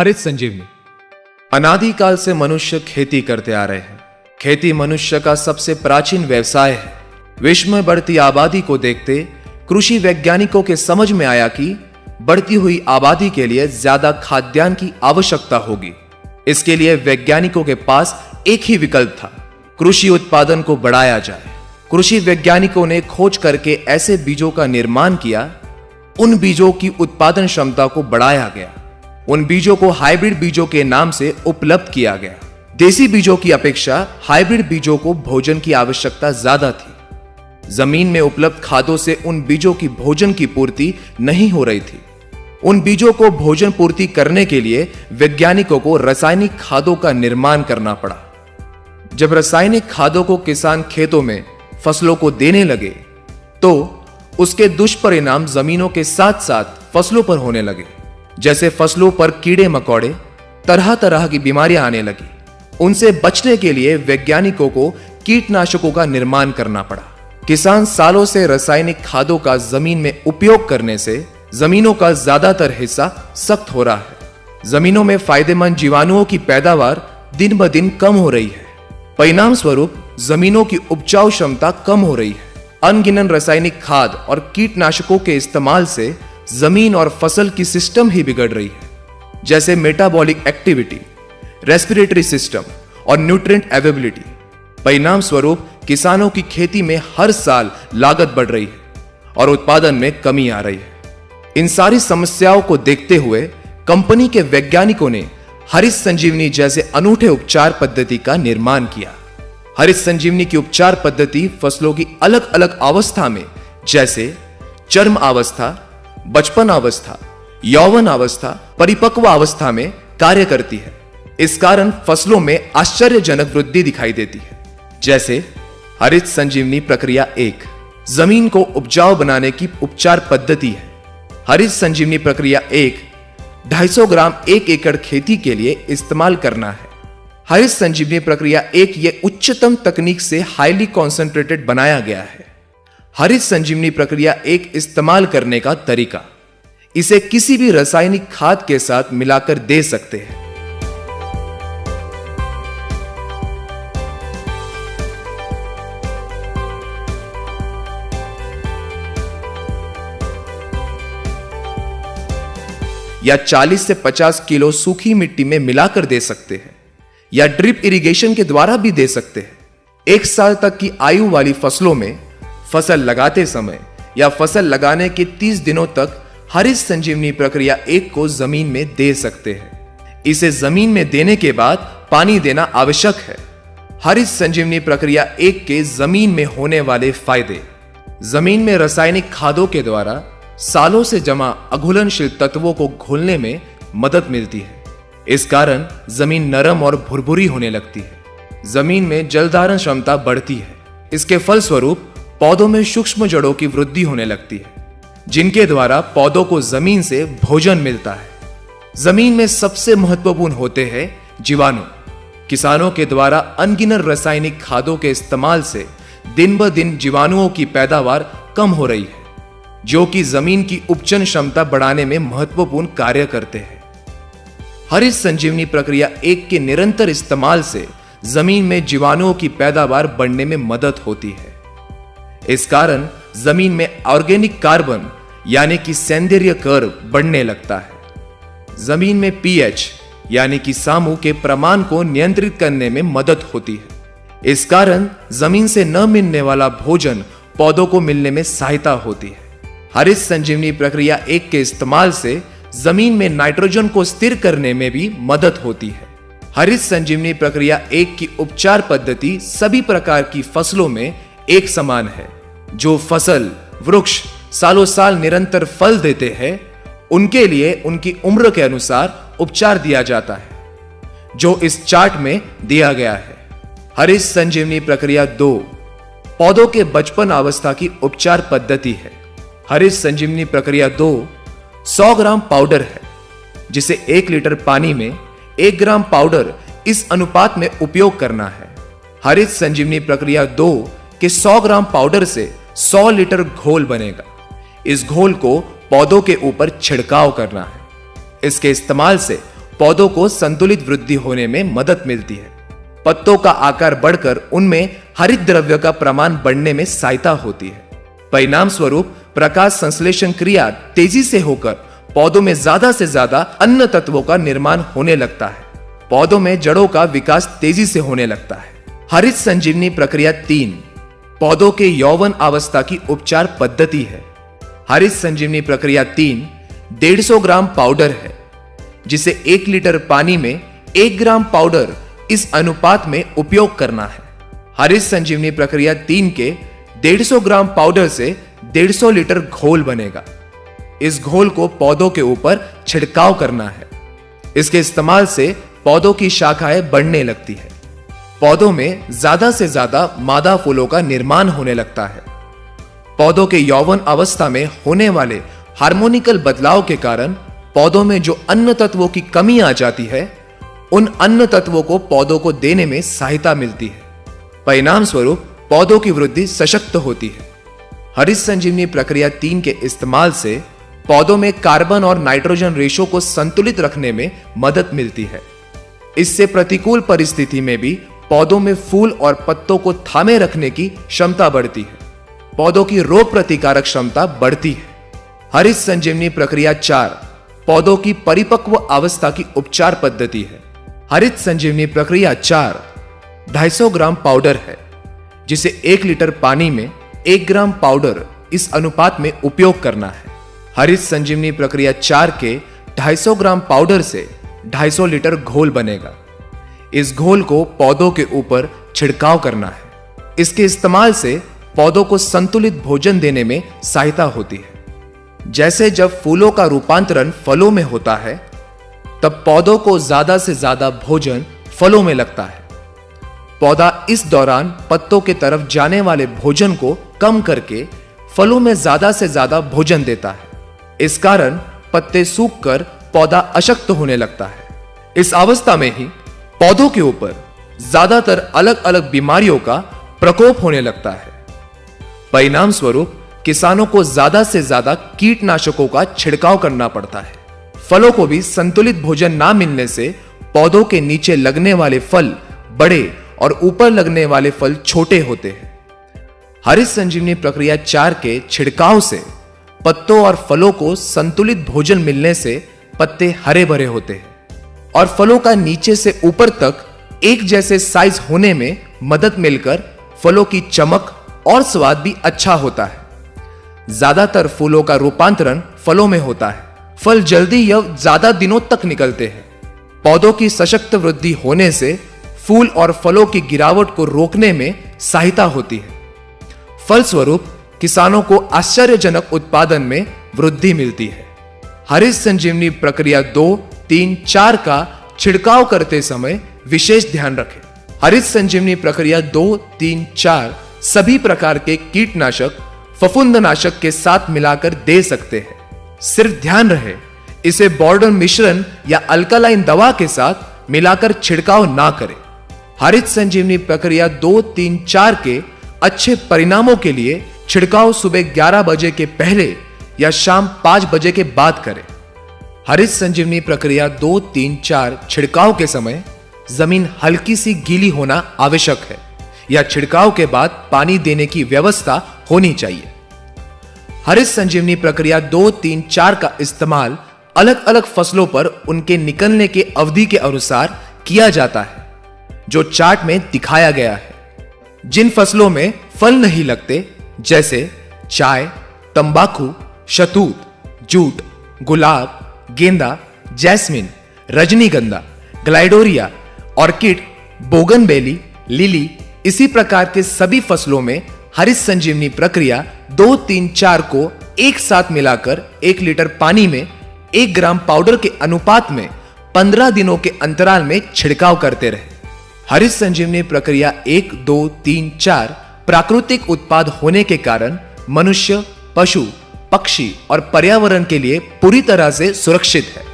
हरित संजीवनी। अनादिकाल से मनुष्य खेती करते आ रहे हैं। खेती मनुष्य का सबसे प्राचीन व्यवसाय है। विश्व में बढ़ती आबादी को देखते कृषि वैज्ञानिकों के समझ में आया कि बढ़ती हुई आबादी के लिए ज्यादा खाद्यान्न की आवश्यकता होगी। इसके लिए वैज्ञानिकों के पास एक ही विकल्प था, कृषि उत्पादन को बढ़ाया जाए। कृषि वैज्ञानिकों ने खोज करके ऐसे बीजों का निर्माण किया, उन बीजों की उत्पादन क्षमता को बढ़ाया गया। उन बीजों को हाइब्रिड बीजों के नाम से उपलब्ध किया गया। देसी बीजों की अपेक्षा हाइब्रिड बीजों को भोजन की आवश्यकता ज्यादा थी। जमीन में उपलब्ध खादों से उन बीजों की भोजन की पूर्ति नहीं हो रही थी। उन बीजों को भोजन पूर्ति करने के लिए वैज्ञानिकों को रासायनिक खादों का निर्माण करना पड़ा। जब रासायनिक खादों को किसान खेतों में फसलों को देने लगे तो उसके दुष्परिणाम जमीनों के साथ साथ फसलों पर होने लगे। जैसे फसलों पर कीड़े मकोड़े, तरह तरह की बीमारियां आने लगी। उनसे बचने के लिए वैज्ञानिकों को कीटनाशकों का निर्माण करना पड़ा। किसान सालों से रासायनिक खादों का जमीन में उपयोग करने से जमीनों का ज्यादातर हिस्सा सख्त हो रहा है। जमीनों में फायदेमंद जीवाणुओं की पैदावार दिन ब दिन कम हो रही है। परिणाम स्वरूप जमीनों की उपजाऊ क्षमता कम हो रही है। अनगिनत रासायनिक खाद और कीटनाशकों के इस्तेमाल से जमीन और फसल की सिस्टम ही बिगड़ रही है, जैसे मेटाबॉलिक एक्टिविटी, रेस्पिरेटरी सिस्टम और न्यूट्रिएंट अवेलेबिलिटी। परिणाम स्वरूप किसानों की खेती में हर साल लागत बढ़ रही है और उत्पादन में कमी आ रही है। इन सारी समस्याओं को देखते हुए कंपनी के वैज्ञानिकों ने हरित संजीवनी जैसे अनूठे उपचार पद्धति का निर्माण किया। हरित संजीवनी की उपचार पद्धति फसलों की अलग अलग अवस्था में, जैसे चर्म अवस्था, बचपन अवस्था, यौवन अवस्था, परिपक्व अवस्था में कार्य करती है। इस कारण फसलों में आश्चर्यजनक वृद्धि दिखाई देती है। जैसे हरित संजीवनी प्रक्रिया 1 जमीन को उपजाऊ बनाने की उपचार पद्धति है। हरित संजीवनी प्रक्रिया 1 250 ग्राम 1 एकड़ खेती के लिए इस्तेमाल करना है। हरित संजीवनी प्रक्रिया 1 ये उच्चतम तकनीक से हाईली कॉन्सेंट्रेटेड बनाया गया है। हरित संजीवनी प्रक्रिया 1 इस्तेमाल करने का तरीका, इसे किसी भी रासायनिक खाद के साथ मिलाकर दे सकते हैं। या 40 से 50 किलो सूखी मिट्टी में मिलाकर दे सकते हैं, या ड्रिप इरिगेशन के द्वारा भी दे सकते हैं। 1 साल तक की आयु वाली फसलों में फसल लगाते समय या फसल लगाने के 30 दिनों तक हरित संजीवनी प्रक्रिया 1 को जमीन में दे सकते हैं। इसे जमीन में देने के बाद पानी देना आवश्यक है। हरित संजीवनी प्रक्रिया 1 के जमीन में होने वाले फायदे, जमीन में रासायनिक खादों के द्वारा सालों से जमा अघुलनशील तत्वों को घोलने में मदद मिलती है। इस कारण जमीन नरम और भुरभुरी होने लगती है। जमीन में जल धारण क्षमता बढ़ती है। इसके फलस्वरूप पौधों में सूक्ष्म जड़ों की वृद्धि होने लगती है, जिनके द्वारा पौधों को जमीन से भोजन मिलता है। जमीन में सबसे महत्वपूर्ण होते हैं जीवाणु। किसानों के द्वारा अनगिनत रासायनिक खादों के इस्तेमाल से दिन ब दिन जीवाणुओं की पैदावार कम हो रही है, जो कि जमीन की उपजन क्षमता बढ़ाने में महत्वपूर्ण कार्य करते हैं। हरित संजीवनी प्रक्रिया 1 के निरंतर इस्तेमाल से जमीन में जीवाणुओं की पैदावार बढ़ने में मदद होती है। इस कारण जमीन में ऑर्गेनिक कार्बन यानी कि सौंदर्य कर्व बढ़ने लगता है। जमीन में पीएच यानी कि सामू के प्रमाण को नियंत्रित करने में मदद होती है। इस कारण जमीन से न मिलने वाला भोजन पौधों को मिलने में सहायता होती है। हरित संजीवनी प्रक्रिया 1 के इस्तेमाल से जमीन में नाइट्रोजन को स्थिर करने में भी मदद होती है। हरित संजीवनी प्रक्रिया 1 की उपचार पद्धति सभी प्रकार की फसलों में एक समान है। जो फसल वृक्ष सालों साल निरंतर फल देते हैं, उनके लिए उनकी उम्र के अनुसार उपचार दिया जाता है, जो इस चार्ट में दिया गया है। हरित संजीवनी प्रक्रिया 2 पौधों के बचपन अवस्था की उपचार पद्धति है। हरित संजीवनी प्रक्रिया 2 100 ग्राम पाउडर है, जिसे 1 लीटर पानी में 1 ग्राम पाउडर इस अनुपात में उपयोग करना है। हरित संजीवनी प्रक्रिया 2 के 100 ग्राम पाउडर से 100 लीटर घोल बनेगा। इस घोल को पौधों के ऊपर छिड़काव करना है। इसके इस्तेमाल से पौधों को संतुलित वृद्धि होने में मदद मिलती है। पत्तों का आकार बढ़कर उनमें हरित द्रव्य का प्रमाण बढ़ने में सहायता होती है। परिणाम स्वरूप प्रकाश संश्लेषण क्रिया तेजी से होकर पौधों में ज्यादा से ज्यादा अन्य तत्वों का निर्माण होने लगता है। पौधों में जड़ों का विकास तेजी से होने लगता है। हरित संजीवनी प्रक्रिया 3 पौधों के यौवन अवस्था की उपचार पद्धति है। हरित संजीवनी प्रक्रिया 3 150 ग्राम पाउडर है, जिसे 1 लीटर पानी में 1 ग्राम पाउडर इस अनुपात में उपयोग करना है। हरित संजीवनी प्रक्रिया 3 के 150 ग्राम पाउडर से 150 लीटर घोल बनेगा। इस घोल को पौधों के ऊपर छिड़काव करना है। इसके इस्तेमाल से पौधों की शाखाएं बढ़ने लगती है। पौधों में ज्यादा से ज्यादा मादा फूलों का निर्माण होने लगता है। पौधों के यौवन अवस्था में होने वाले हार्मोनिकल बदलाव के कारण पौधों में जो अन्य तत्वों की कमी आ जाती है, उन अन्य तत्वों को पौधों को देने में सहायता मिलती है। परिणाम स्वरूप पौधों की वृद्धि सशक्त होती है। हरित संजीवनी प्रक्रिया 3 के इस्तेमाल से पौधों में कार्बन और नाइट्रोजन रेशो को संतुलित रखने में मदद मिलती है। इससे प्रतिकूल परिस्थिति में भी पौधों में फूल और पत्तों को थामे रखने की क्षमता बढ़ती है। पौधों की रोग प्रतिकारक क्षमता बढ़ती है। हरित संजीवनी प्रक्रिया 4 पौधों की परिपक्व अवस्था की उपचार पद्धति है। हरित संजीवनी प्रक्रिया 4 250 ग्राम पाउडर है, जिसे 1 लीटर पानी में 1 ग्राम पाउडर इस अनुपात में उपयोग करना है। हरित संजीवनी प्रक्रिया 4 के 250 ग्राम पाउडर से 250 लीटर घोल बनेगा। इस घोल को पौधों के ऊपर छिड़काव करना है। इसके इस्तेमाल से पौधों को संतुलित भोजन देने में सहायता होती है। जैसे जब फूलों का रूपांतरण फलों में होता है, तब पौधों को ज्यादा से ज्यादा भोजन फलों में लगता है। पौधा इस दौरान पत्तों के तरफ जाने वाले भोजन को कम करके फलों में ज्यादा से ज्यादा भोजन देता है। इस कारण पत्ते सूखकर पौधा अशक्त होने लगता है। इस अवस्था में ही पौधों के ऊपर ज्यादातर अलग अलग बीमारियों का प्रकोप होने लगता है। परिणाम स्वरूप किसानों को ज्यादा से ज्यादा कीटनाशकों का छिड़काव करना पड़ता है। फलों को भी संतुलित भोजन ना मिलने से पौधों के नीचे लगने वाले फल बड़े और ऊपर लगने वाले फल छोटे होते हैं। हरित संजीवनी प्रक्रिया 4 के छिड़काव से पत्तों और फलों को संतुलित भोजन मिलने से पत्ते हरे भरे होते हैं और फलों का नीचे से ऊपर तक एक जैसे साइज होने में मदद मिलकर फलों की चमक और स्वाद भी अच्छा होता है। ज्यादातर फूलों का रूपांतरण फलों में होता है। फल जल्दी या ज्यादा दिनों तक निकलते हैं। पौधों की सशक्त वृद्धि होने से फूल और फलों की गिरावट को रोकने में सहायता होती है। फलस्वरूप किसानों को आश्चर्यजनक उत्पादन में वृद्धि मिलती है। हरित संजीवनी प्रक्रिया 2, 3, 4 का छिड़काव करते समय विशेष ध्यान रखें। हरित संजीवनी प्रक्रिया 2, 3, 4 सभी प्रकार के कीटनाशक फफूंदनाशक के साथ मिलाकर दे सकते हैं। सिर्फ ध्यान रहे, इसे बॉर्डर मिश्रण या अल्कलाइन दवा के साथ मिलाकर छिड़काव ना करें। हरित संजीवनी प्रक्रिया 2, 3, 4 के अच्छे परिणामों के लिए छिड़काव सुबह 11 बजे के पहले या शाम 5 बजे के बाद करें। हरित संजीवनी प्रक्रिया 2, 3, 4 छिड़काव के समय जमीन हल्की सी गीली होना आवश्यक है या छिड़काव के बाद पानी देने की व्यवस्था होनी चाहिए। हरित संजीवनी प्रक्रिया 2, 3, 4 का इस्तेमाल अलग अलग फसलों पर उनके निकलने के अवधि के अनुसार किया जाता है, जो चार्ट में दिखाया गया है। जिन फसलों में फल नहीं लगते, जैसे चाय, तंबाकू, शहतूत, जूट, गुलाब, गेंदा, जैस्मिन, रजनीगंधा, ग्लाइडोरिया, ऑर्किड, बोगनवेली, लिली, इसी प्रकार के सभी फसलों में हरित संजीवनी प्रक्रिया 2, 3, 4 को एक साथ मिलाकर 1 लीटर पानी में 1 ग्राम पाउडर के अनुपात में 15 दिनों के अंतराल में छिड़काव करते रहे। हरित संजीवनी प्रक्रिया 1, 2, 3, 4 प्राकृतिक उत्पाद होने के कारण मनुष्य, पशु, पक्षी और पर्यावरण के लिए पूरी तरह से सुरक्षित है।